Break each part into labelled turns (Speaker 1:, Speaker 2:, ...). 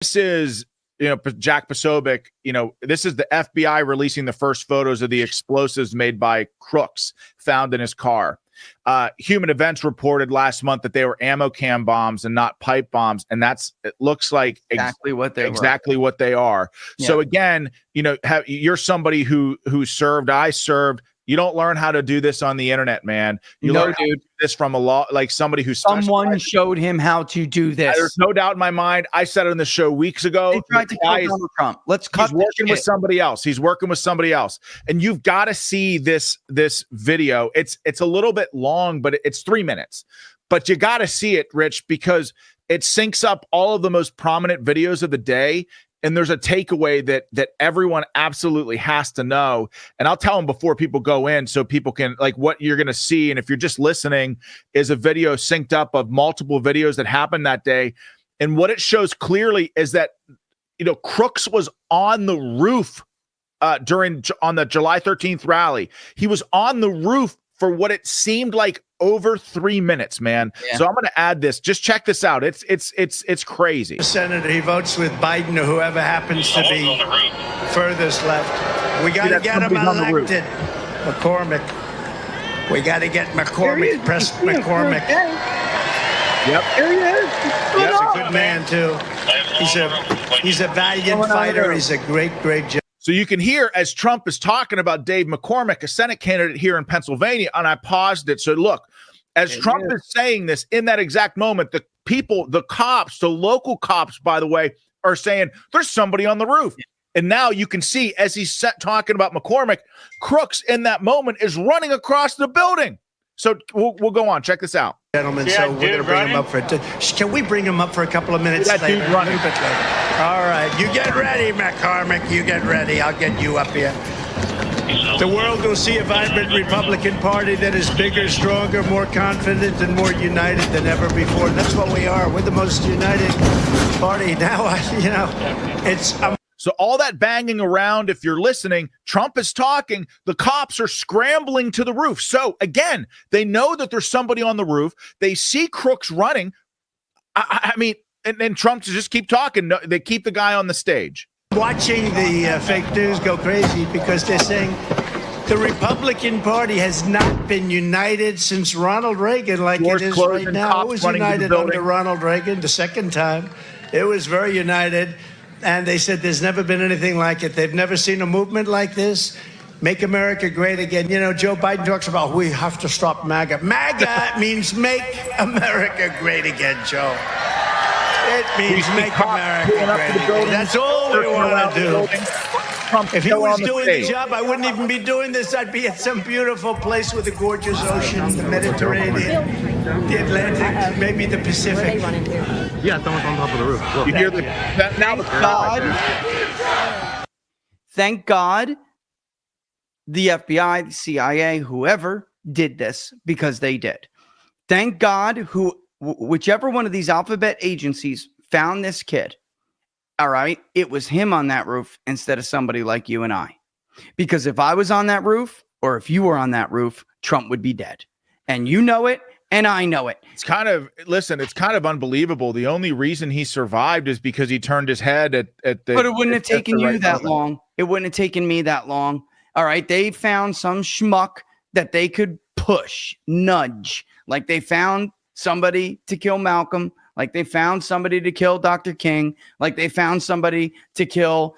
Speaker 1: This is, Jack Posobiec, this is the FBI releasing the first photos of the explosives made by crooks found in his car. Human Events reported last month that they were ammo can bombs and not pipe bombs, and it looks like
Speaker 2: exactly what they
Speaker 1: are. Yeah. So again, you're somebody who served. I served. You don't learn how to do this on the internet, man. You learn how to do this from somebody who
Speaker 2: someone showed him how to do this.
Speaker 1: There's no doubt in my mind. I said it on the show weeks ago.
Speaker 2: They tried to kill Donald Trump. He's
Speaker 1: working with somebody else. He's working with somebody else, and you've got to see this video. It's a little bit long, but it's 3 minutes. But you got to see it, Rich, because it syncs up all of the most prominent videos of the day. And there's a takeaway that everyone absolutely has to know. And I'll tell them before people go in so people can, what you're going to see. And if you're just listening, is a video synced up of multiple videos that happened that day. And what it shows clearly is that, Crooks was on the roof on the July 13th rally. He was on the roof for what it seemed like over 3 minutes, man. Yeah. So I'm going to add this. Just check this out. It's crazy.
Speaker 3: Senator, he votes with Biden or whoever happens to be furthest left. We got to get him elected. McCormick. We got to get McCormick. Press McCormick.
Speaker 1: Yep.
Speaker 3: Here he is. He's a good man too. He's a valiant fighter. He's a great judge.
Speaker 1: So you can hear as Trump is talking about Dave McCormick, a Senate candidate here in Pennsylvania, and I paused it. So look, as Trump is saying this in that exact moment, the people, the cops, the local cops, by the way, are saying there's somebody on the roof. Yeah. And now you can see as he's talking about McCormick, Crooks in that moment is running across the building. So we'll go on. Check this out.
Speaker 3: Gentlemen, so we're going to bring him up can we bring him up for a couple of minutes later? A little bit later. All right, you get ready, McCormick. You get ready. I'll get you up here. The world will see a vibrant Republican Party that is bigger, stronger, more confident, and more united than ever before. That's what we are. We're the most united party now.
Speaker 1: So all that banging around, if you're listening, Trump is talking, the cops are scrambling to the roof. So again, they know that there's somebody on the roof. They see Crooks running. I mean, and Trump to just keep talking. No, they keep the guy on the stage.
Speaker 3: Watching the fake news go crazy because they're saying the Republican Party has not been united since Ronald Reagan like it is right now. It was united under Ronald Reagan the second time. It was very united. And they said there's never been anything like it. They've never seen a movement like this. Make America great again. Joe Biden talks about we have to stop MAGA. MAGA means make America great again, Joe. It means make America great again. That's all we want to do. If he was doing the job, I wouldn't even be doing this. I'd be at some beautiful place with a gorgeous ocean, the Mediterranean, the Atlantic, maybe the Pacific.
Speaker 4: Yeah, someone's on top of the roof. Look.
Speaker 1: You hear
Speaker 2: Thank God the FBI, the CIA, whoever did this because they did. Thank God whichever one of these alphabet agencies found this kid. All right, it was him on that roof instead of somebody like you and I. Because if I was on that roof or if you were on that roof, Trump would be dead. And you know it, and I know it.
Speaker 1: It's kind of unbelievable. The only reason he survived is because he turned his head at the...
Speaker 2: But it wouldn't have taken you that long. It wouldn't have taken me that long. All right, they found some schmuck that they could push, nudge. Like they found somebody to kill Malcolm. Like they found somebody to kill Dr. King, like they found somebody to kill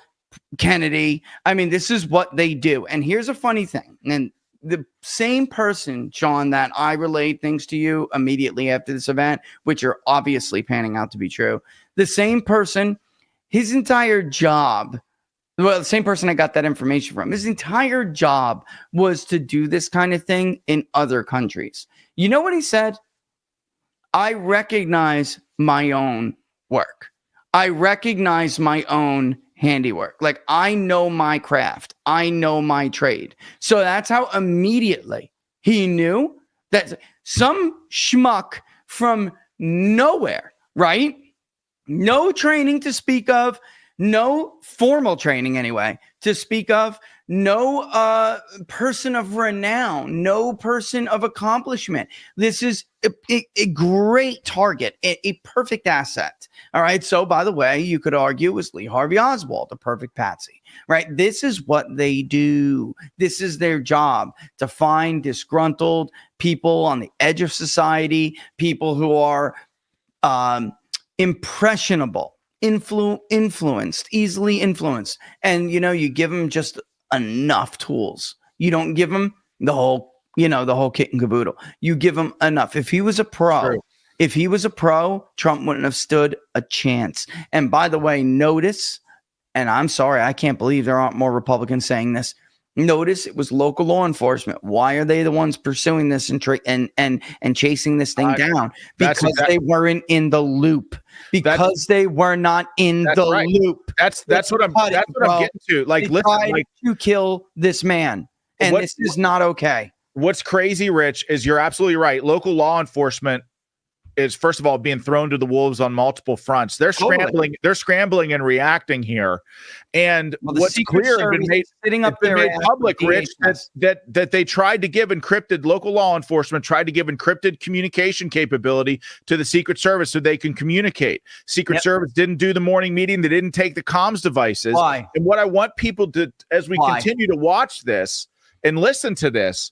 Speaker 2: Kennedy. I mean, this is what they do. And here's a funny thing. And the same person, Sean, that I relayed things to you immediately after this event, which are obviously panning out to be true. The same person, his entire job, well, the same person I got that information from, his entire job was to do this kind of thing in other countries. You know what he said? I recognize my own work. I recognize my own handiwork. Like I know my craft. I know my trade. So that's how immediately he knew that some schmuck from nowhere, right? No training to speak of, no formal training anyway, to speak of, no person of renown, no person of accomplishment. This is a great target, a perfect asset. All right. So, by the way, you could argue it was Lee Harvey Oswald, the perfect patsy, right? This is what they do. This is their job, to find disgruntled people on the edge of society, people who are impressionable, influenced, easily influenced. And, you give them just enough tools. You don't give them the whole kit and caboodle. You give him enough. If he was a pro, Trump wouldn't have stood a chance. And by the way, notice, and I'm sorry, I can't believe there aren't more Republicans saying this. Notice it was local law enforcement. Why are they the ones pursuing this and chasing this thing down? Because they weren't in the loop. Because they were not in the loop.
Speaker 1: That's what I'm getting to. Like, listen,
Speaker 2: to kill this man, and this is not okay.
Speaker 1: What's crazy, Rich, is you're absolutely right. Local law enforcement is, first of all, being thrown to the wolves on multiple fronts. They're scrambling. They're scrambling and reacting here. And what's clear has been made public, Rich, that they tried to give encrypted, local law enforcement tried to give encrypted communication capability to the Secret Service so they can communicate. Secret Service didn't do the morning meeting. They didn't take the comms devices.
Speaker 2: Why?
Speaker 1: And what I want people to, as we continue to watch this and listen to this,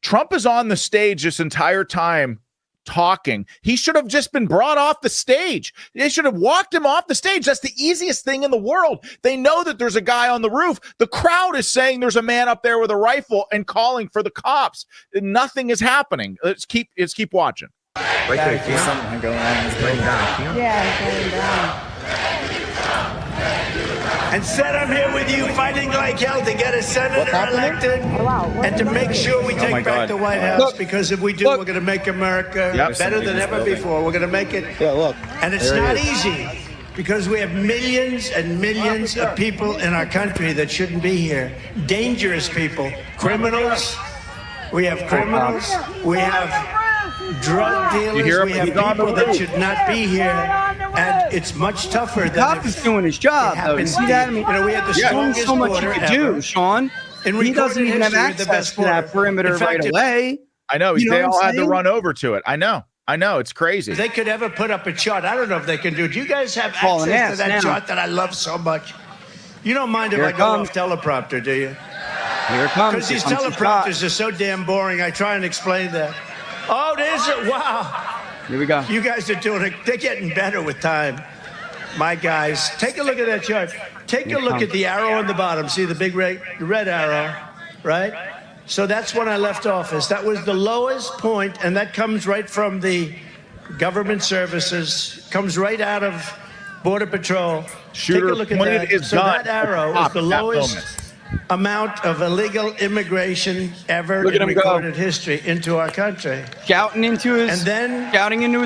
Speaker 1: Trump is on the stage this entire time talking. He should have just been brought off the stage. They should have walked him off the stage. That's the easiest thing in the world. They know that there's a guy on the roof. The crowd is saying there's a man up there with a rifle and calling for the cops. Nothing is happening. Let's keep watching.
Speaker 4: Right there, see something going on. It's going down.
Speaker 5: Yeah, it's going down.
Speaker 3: Instead, I'm here with you fighting like hell to get a senator elected and to make sure we take back the White House, because if we do, we're going to make America better than ever before. We're going to make it.
Speaker 4: Yeah, look.
Speaker 3: And it's not easy, because we have millions and millions of people in our country that shouldn't be here. Dangerous people, criminals. We have criminals. We have drug dealers. We have people that should not be here. And it's much tougher than
Speaker 2: cop is doing his job, though. You see that? I mean,
Speaker 3: we have the strongest
Speaker 2: so much
Speaker 3: border
Speaker 2: you could
Speaker 3: ever.
Speaker 2: do, Sean. He doesn't even have access to that perimeter right away.
Speaker 1: I know. They all had to run over to it. I know. It's crazy.
Speaker 3: If they could ever put up a chart, I don't know if they can do it. Do you guys have access to that chart that I love so much? You don't mind if I go off teleprompter, do you?
Speaker 2: Here it comes.
Speaker 3: Because these teleprompters are so damn boring. I try and explain that. Oh, there's it. Wow.
Speaker 2: Here we go.
Speaker 3: You guys are doing it. They're getting better with time. My guys, take a look at that chart. Take a look at the arrow on the bottom. See the big red arrow, right? So that's when I left office. That was the lowest point, and that comes right from the government services, comes right out of Border Patrol.
Speaker 1: Shooter
Speaker 3: take a look at
Speaker 1: pointed
Speaker 3: that.
Speaker 1: his
Speaker 3: So
Speaker 1: gun
Speaker 3: that arrow is the lowest amount of illegal immigration ever in recorded history into our country.
Speaker 2: Shouting into his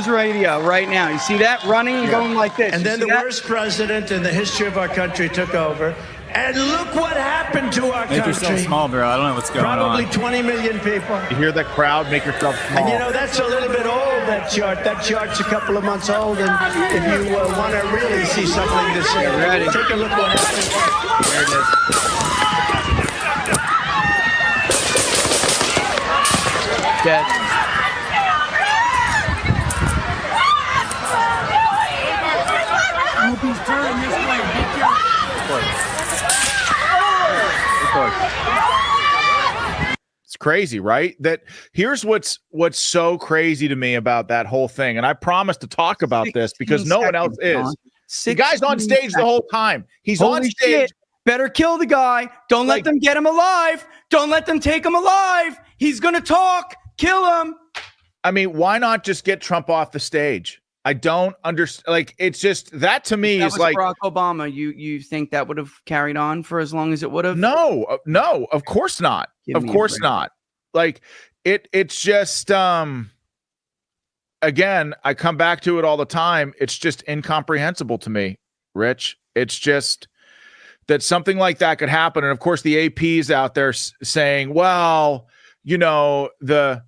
Speaker 2: radio right now. You see that? Running and going like this.
Speaker 3: And then the worst president in the history of our country took over. And look what happened to our country.
Speaker 6: Make yourself small, bro. I don't know what's going
Speaker 3: Probably
Speaker 6: on.
Speaker 3: 20 million people.
Speaker 1: You hear that crowd? Make yourself small.
Speaker 3: And that's a little bit old, that chart. That chart's a couple of months old. And if you want to really see something to say, take a look what happened. There it is.
Speaker 2: Dead.
Speaker 1: It's crazy, right? That here's what's so crazy to me about that whole thing. And I promise to talk about this because no one else is. The guy's on stage the whole time. He's on stage.
Speaker 2: Shit. Better kill the guy. Don't let them get him alive. Don't let them take him alive. He's going to talk. Kill him.
Speaker 1: I mean, why not just get Trump off the stage? I don't understand. Like, it's just that to me is like
Speaker 2: Barack Obama. You think that would have carried on for as long as it would have?
Speaker 1: No, of course not. Of course not. Like it's just again, I come back to it all the time. It's just incomprehensible to me, Rich. It's just that something like that could happen. And of course, the AP's out there saying, well, the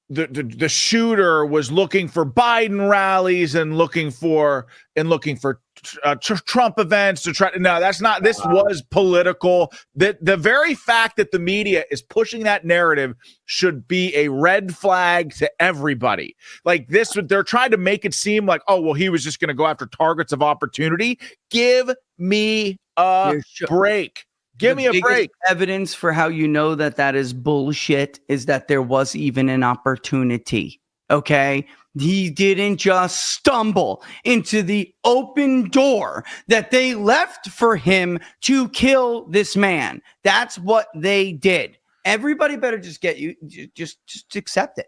Speaker 1: the shooter was looking for Biden rallies and looking for Trump events to try. No, that's not. This was political. The very fact that the media is pushing that narrative should be a red flag to everybody. Like this, they're trying to make it seem like, oh well, he was just going to go after targets of opportunity. Give me a break. Give me a break.
Speaker 2: Evidence for how you know that is bullshit is that there was even an opportunity. Okay. He didn't just stumble into the open door that they left for him to kill this man. That's what they did. Everybody better just just accept it.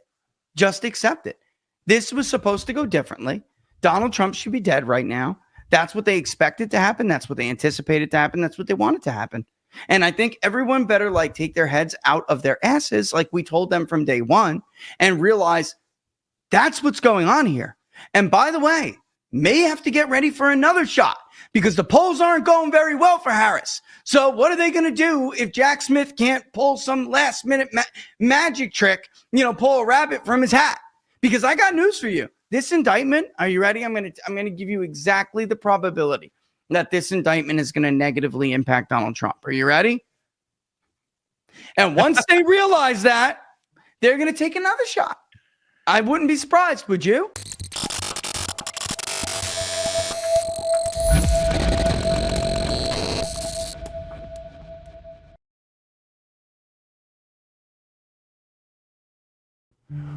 Speaker 2: Just accept it. This was supposed to go differently. Donald Trump should be dead right now. That's what they expected to happen. That's what they anticipated to happen. That's what they wanted to happen. And I think everyone better like take their heads out of their asses like we told them from day one and realize that's what's going on here. And by the way, may have to get ready for another shot because the polls aren't going very well for Harris. So what are they going to do if Jack Smith can't pull some last minute magic trick, pull a rabbit from his hat? Because I got news for you. This indictment, are you ready? I'm going to give you exactly the probability that this indictment is going to negatively impact Donald Trump. Are you ready? And once they realize that, they're going to take another shot. I wouldn't be surprised, would you?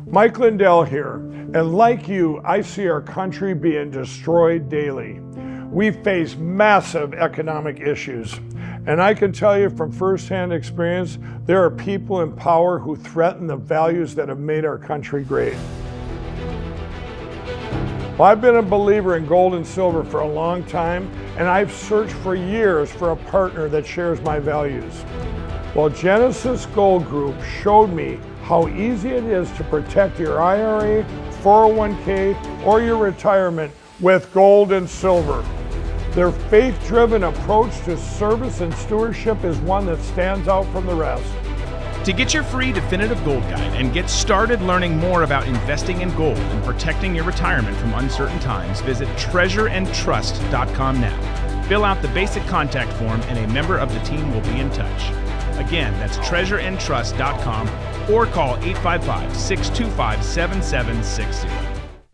Speaker 5: Mike Lindell here, and like you, I see our country being destroyed daily. We face massive economic issues, and I can tell you from firsthand experience, there are people in power who threaten the values that have made our country great. Well, I've been a believer in gold and silver for a long time, and I've searched for years for a partner that shares my values. Well, Genesis Gold Group showed me how easy it is to protect your IRA, 401k, or your retirement with gold and silver. Their faith-driven approach to service and stewardship is one that stands out from the rest.
Speaker 7: To get your free definitive gold guide and get started learning more about investing in gold and protecting your retirement from uncertain times, visit treasureandtrust.com now. Fill out the basic contact form and a member of the team will be in touch. Again, that's treasureandtrust.com or call 855-625-7760.